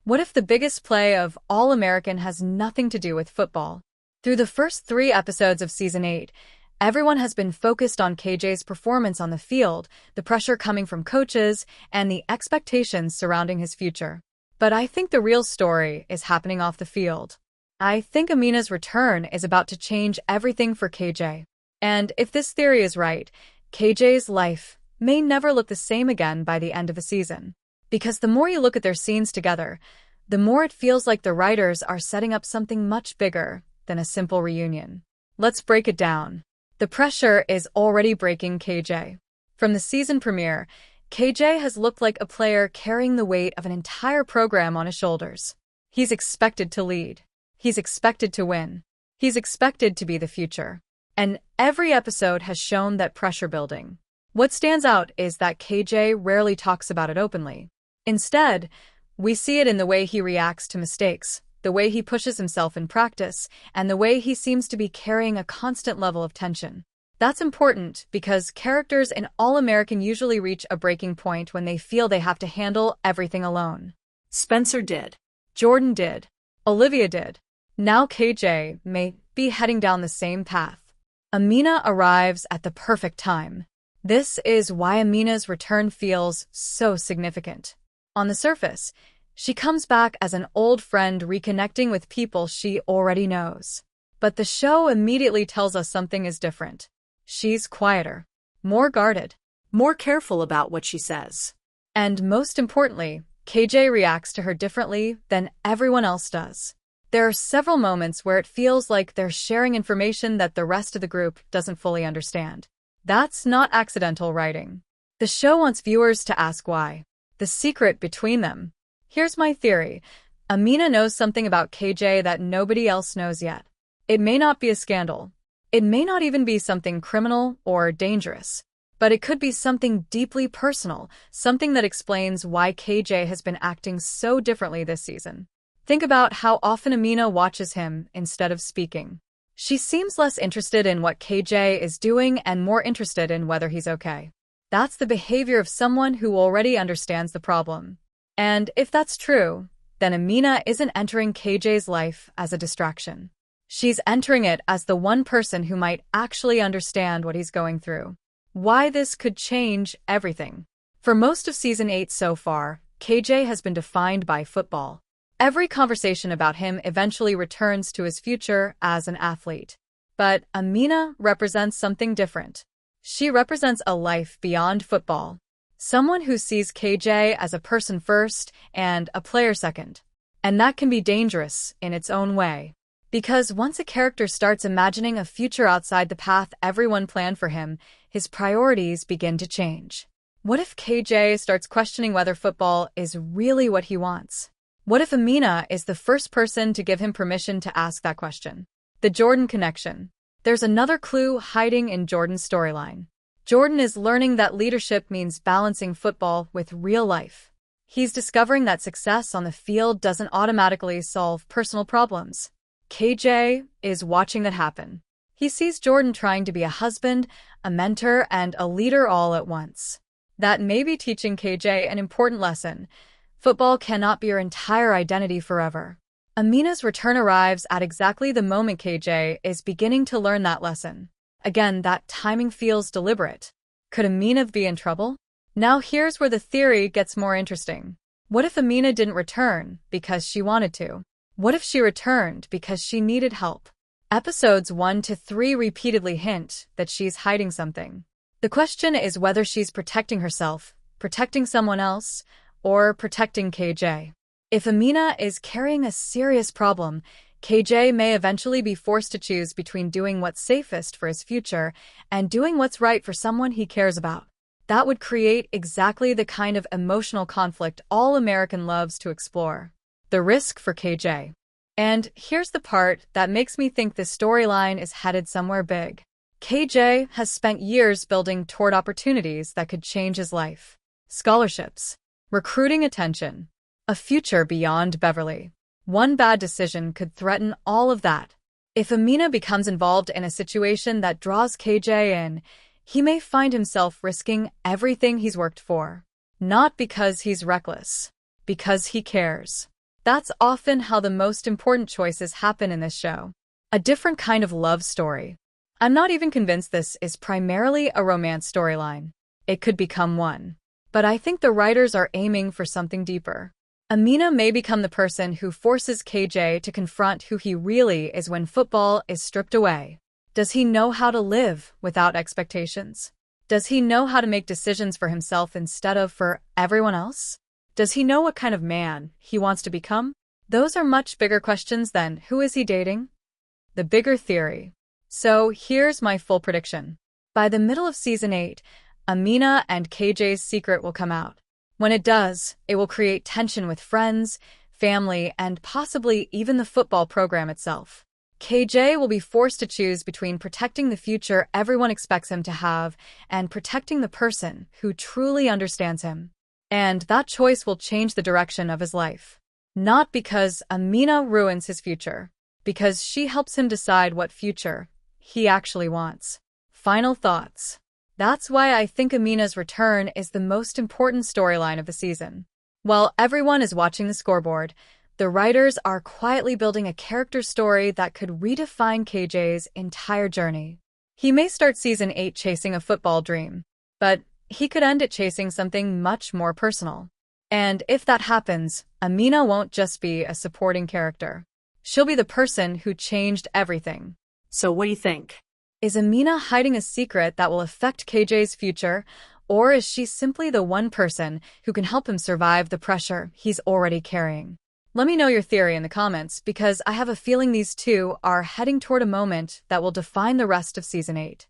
What if the biggest play of All-American has nothing to do with football? Through the first 3 episodes of Season 8, everyone has been focused on KJ's performance on the field, the pressure coming from coaches, and the expectations surrounding his future. But I think the real story is happening off the field. I think Amina's return is about to change everything for KJ. And if this theory is right, KJ's life may never look the same again by the end of the season. Because the more you look at their scenes together, the more it feels like the writers are setting up something much bigger than a simple reunion. Let's break it down. The pressure is already breaking KJ. From the season premiere, KJ has looked like a player carrying the weight of an entire program on his shoulders. He's expected to lead. He's expected to win. He's expected to be the future. And every episode has shown that pressure building. What stands out is that KJ rarely talks about it openly. Instead, we see it in the way he reacts to mistakes, the way he pushes himself in practice, and the way he seems to be carrying a constant level of tension. That's important because characters in All-American usually reach a breaking point when they feel they have to handle everything alone. Spencer did. Jordan did. Olivia did. Now KJ may be heading down the same path. Amina arrives at the perfect time. This is why Amina's return feels so significant. On the surface, she comes back as an old friend reconnecting with people she already knows. But the show immediately tells us something is different. She's quieter, more guarded, More careful about what she says. and most importantly, KJ reacts to her differently than everyone else does. There are several moments where it feels like they're sharing information that the rest of the group doesn't fully understand. That's not accidental writing. The show wants viewers to ask why. The secret between them. Here's my theory. Amina knows something about KJ that nobody else knows yet. It may not be a scandal. It may not even be something criminal or dangerous. But it could be something deeply personal, something that explains why KJ has been acting so differently this season. Think about how often Amina watches him instead of speaking. She seems less interested in what KJ is doing and more interested in whether he's okay. That's the behavior of someone who already understands the problem. And if that's true, then Amina isn't entering KJ's life as a distraction. She's entering it as the one person who might actually understand what he's going through. Why this could change everything. For most of Season 8 so far, KJ has been defined by football. Every conversation about him eventually returns to his future as an athlete. But Amina represents something different. She represents a life beyond football. Someone who sees KJ as a person first and a player second. And that can be dangerous in its own way. Because once a character starts imagining a future outside the path everyone planned for him, his priorities begin to change. What if KJ starts questioning whether football is really what he wants? What if Amina is the first person to give him permission to ask that question? The Jordan connection. There's another clue hiding in Jordan's storyline. Jordan is learning that leadership means balancing football with real life. He's discovering that success on the field doesn't automatically solve personal problems. KJ is watching that happen. He sees Jordan trying to be a husband, a mentor, and a leader all at once. That may be teaching KJ an important lesson. Football cannot be your entire identity forever. Amina's return arrives at exactly the moment KJ is beginning to learn that lesson. Again, that timing feels deliberate. Could Amina be in trouble? Now here's where the theory gets more interesting. What if Amina didn't return because she wanted to? What if she returned because she needed help? Episodes 1 to 3 repeatedly hint that she's hiding something. The question is whether she's protecting herself, protecting someone else, or protecting KJ. If Amina is carrying a serious problem, KJ may eventually be forced to choose between doing what's safest for his future and doing what's right for someone he cares about. That would create exactly the kind of emotional conflict All-American loves to explore. The risk for KJ. And here's the part that makes me think this storyline is headed somewhere big. KJ has spent years building toward opportunities that could change his life. Scholarships, recruiting attention, a future beyond Beverly. One bad decision could threaten all of that. If Amina becomes involved in a situation that draws KJ in, he may find himself risking everything he's worked for. Not because he's reckless, because he cares. That's often how the most important choices happen in this show. A different kind of love story. I'm not even convinced this is primarily a romance storyline. It could become one. But I think the writers are aiming for something deeper. Amina may become the person who forces KJ to confront who he really is when football is stripped away. Does he know how to live without expectations? Does he know how to make decisions for himself instead of for everyone else? Does he know what kind of man he wants to become? Those are much bigger questions than who is he dating? The bigger theory. So here's my full prediction. By the middle of season 8, Amina and KJ's secret will come out. When it does, it will create tension with friends, family, and possibly even the football program itself. KJ will be forced to choose between protecting the future everyone expects him to have and protecting the person who truly understands him. And that choice will change the direction of his life. Not because Amina ruins his future, because she helps him decide what future he actually wants. Final thoughts. That's why I think Amina's return is the most important storyline of the season. While everyone is watching the scoreboard, the writers are quietly building a character story that could redefine KJ's entire journey. He may start season 8 chasing a football dream, but he could end it chasing something much more personal. And if that happens, Amina won't just be a supporting character. She'll be the person who changed everything. So what do you think? Is Amina hiding a secret that will affect KJ's future, or is she simply the one person who can help him survive the pressure he's already carrying? Let me know your theory in the comments, because I have a feeling these two are heading toward a moment that will define the rest of season 8.